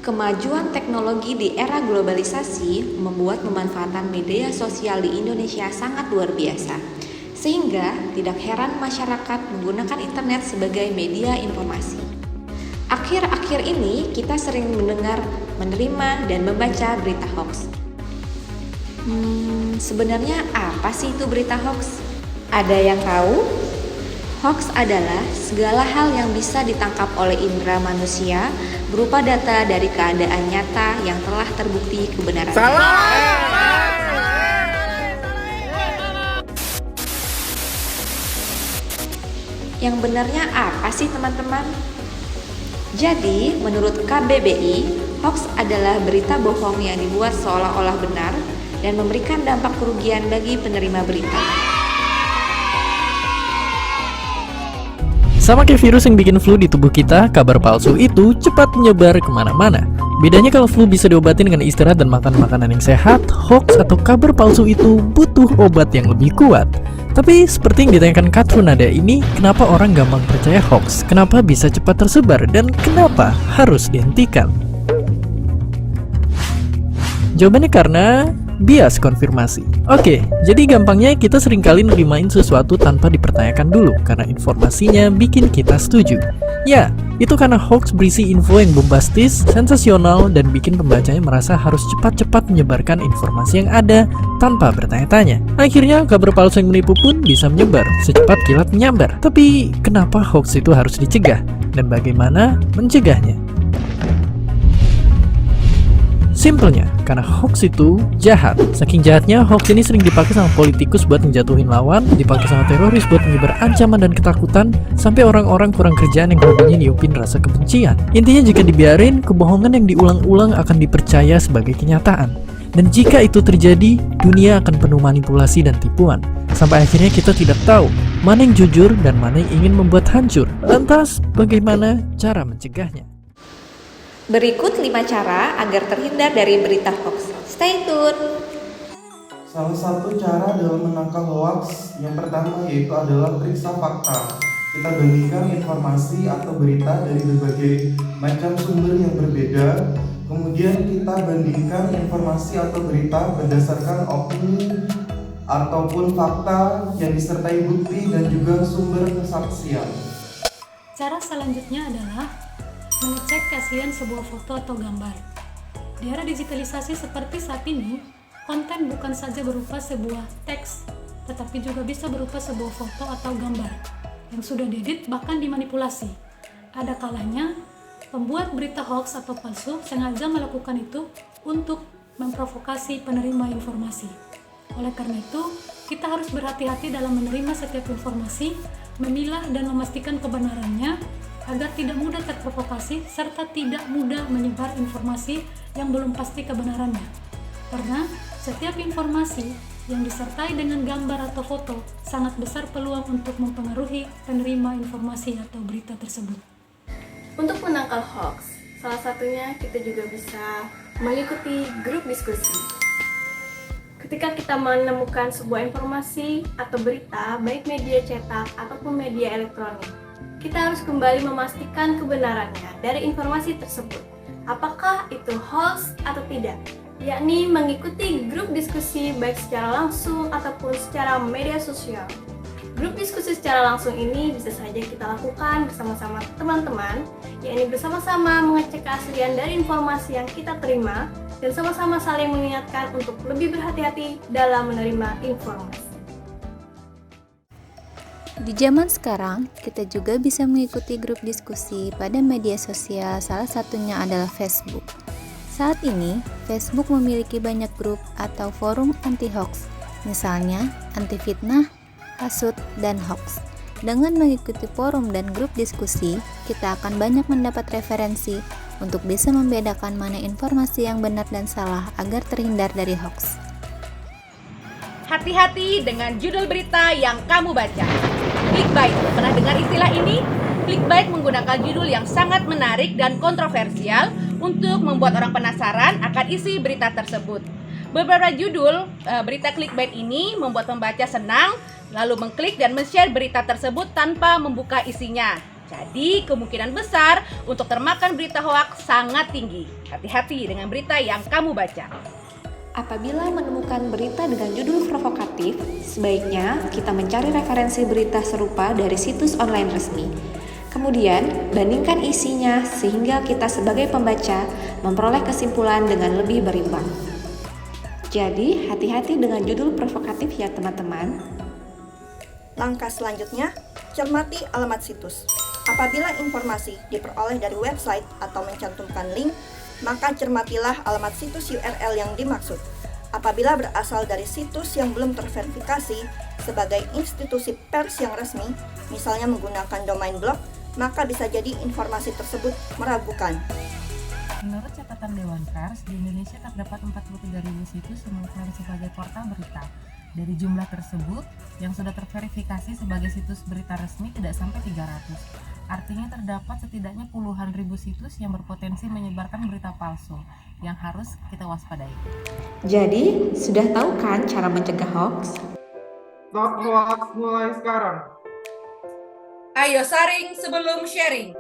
Kemajuan teknologi di era globalisasi membuat pemanfaatan media sosial di Indonesia sangat luar biasa. Sehingga tidak heran masyarakat menggunakan internet sebagai media informasi. Akhir-akhir ini kita sering mendengar, menerima, dan membaca berita hoax. Sebenarnya apa sih itu berita hoax? Ada yang tahu? Hoax adalah segala hal yang bisa ditangkap oleh indera manusia berupa data dari keadaan nyata yang telah terbukti kebenarannya. Yang benarnya apa sih teman-teman? Jadi, menurut KBBI, hoax adalah berita bohong yang dibuat seolah-olah benar dan memberikan dampak kerugian bagi penerima berita. Sama kayak virus yang bikin flu di tubuh kita, kabar palsu itu cepat menyebar kemana-mana. Bedanya kalau flu bisa diobatin dengan istirahat dan makan makanan yang sehat, hoax atau kabar palsu itu butuh obat yang lebih kuat. Tapi seperti yang ditanyakan Katru Nada ini, kenapa orang gampang percaya hoax? Kenapa bisa cepat tersebar? Dan kenapa harus dihentikan? Jawabannya karena bias konfirmasi. Oke, jadi gampangnya kita seringkali nerimain sesuatu tanpa dipertanyakan dulu karena informasinya bikin kita setuju. Ya, itu karena hoax berisi info yang bombastis, sensasional, dan bikin pembacanya merasa harus cepat-cepat menyebarkan informasi yang ada tanpa bertanya-tanya. Akhirnya kabar palsu yang menipu pun bisa menyebar secepat kilat menyambar. Tapi kenapa hoax itu harus dicegah? Dan bagaimana mencegahnya? Simpelnya, karena hoax itu jahat. Saking jahatnya, hoax ini sering dipakai sama politikus buat menjatuhin lawan, dipakai sama teroris buat menyebar ancaman dan ketakutan, sampai orang-orang kurang kerjaan yang hobinya niupin rasa kebencian. Intinya jika dibiarin, kebohongan yang diulang-ulang akan dipercaya sebagai kenyataan. Dan jika itu terjadi, dunia akan penuh manipulasi dan tipuan. Sampai akhirnya kita tidak tahu mana yang jujur dan mana yang ingin membuat hancur. Lantas, bagaimana cara mencegahnya? Berikut 5 cara agar terhindar dari berita hoax. Stay tune! Salah satu cara dalam menangkal hoax yang pertama yaitu adalah periksa fakta. Kita bandingkan informasi atau berita dari berbagai macam sumber yang berbeda. Kemudian kita bandingkan informasi atau berita berdasarkan opini ataupun fakta yang disertai bukti dan juga sumber kesaksian. Cara selanjutnya adalah mengecek keaslian sebuah foto atau gambar. Di era digitalisasi seperti saat ini, konten bukan saja berupa sebuah teks, tetapi juga bisa berupa sebuah foto atau gambar yang sudah diedit bahkan dimanipulasi. Ada kalanya, pembuat berita hoax atau palsu sengaja melakukan itu untuk memprovokasi penerima informasi. Oleh karena itu, kita harus berhati-hati dalam menerima setiap informasi, memilah dan memastikan kebenarannya, agar tidak mudah terprovokasi serta tidak mudah menyebar informasi yang belum pasti kebenarannya. Karena setiap informasi yang disertai dengan gambar atau foto sangat besar peluang untuk mempengaruhi penerima informasi atau berita tersebut. Untuk menangkal hoax, salah satunya kita juga bisa mengikuti grup diskusi. Ketika kita menemukan sebuah informasi atau berita, baik media cetak ataupun media elektronik, kita harus kembali memastikan kebenarannya dari informasi tersebut. Apakah itu hoax atau tidak? Yakni mengikuti grup diskusi baik secara langsung ataupun secara media sosial. Grup diskusi secara langsung ini bisa saja kita lakukan bersama-sama teman-teman, yakni bersama-sama mengecek keaslian dari informasi yang kita terima dan sama-sama saling mengingatkan untuk lebih berhati-hati dalam menerima informasi. Di zaman sekarang, kita juga bisa mengikuti grup diskusi pada media sosial, salah satunya adalah Facebook. Saat ini, Facebook memiliki banyak grup atau forum anti-hoax, misalnya anti-fitnah, hasut, dan hoax. Dengan mengikuti forum dan grup diskusi, kita akan banyak mendapat referensi untuk bisa membedakan mana informasi yang benar dan salah agar terhindar dari hoax. Hati-hati dengan judul berita yang kamu baca. Clickbait, pernah dengar istilah ini? Clickbait menggunakan judul yang sangat menarik dan kontroversial untuk membuat orang penasaran akan isi berita tersebut. Beberapa judul berita clickbait ini membuat pembaca senang, lalu mengklik dan men-share berita tersebut tanpa membuka isinya. Jadi kemungkinan besar untuk termakan berita hoaks sangat tinggi. Hati-hati dengan berita yang kamu baca. Apabila menemukan berita dengan judul provokatif, sebaiknya kita mencari referensi berita serupa dari situs online resmi. Kemudian, bandingkan isinya sehingga kita sebagai pembaca memperoleh kesimpulan dengan lebih berimbang. Jadi, hati-hati dengan judul provokatif ya teman-teman. Langkah selanjutnya, cermati alamat situs. Apabila informasi diperoleh dari website atau mencantumkan link, maka cermatilah alamat situs URL yang dimaksud. Apabila berasal dari situs yang belum terverifikasi sebagai institusi pers yang resmi, misalnya menggunakan domain blog, maka bisa jadi informasi tersebut meragukan. Menurut catatan Dewan Pers, di Indonesia terdapat 43.000 situs yang mengklaim sebagai portal berita. Dari jumlah tersebut, yang sudah terverifikasi sebagai situs berita resmi tidak sampai 300. Artinya terdapat setidaknya puluhan ribu situs yang berpotensi menyebarkan berita palsu yang harus kita waspadai. Jadi, sudah tahu kan cara mencegah hoax? Stop hoax mulai sekarang. Ayo saring sebelum sharing.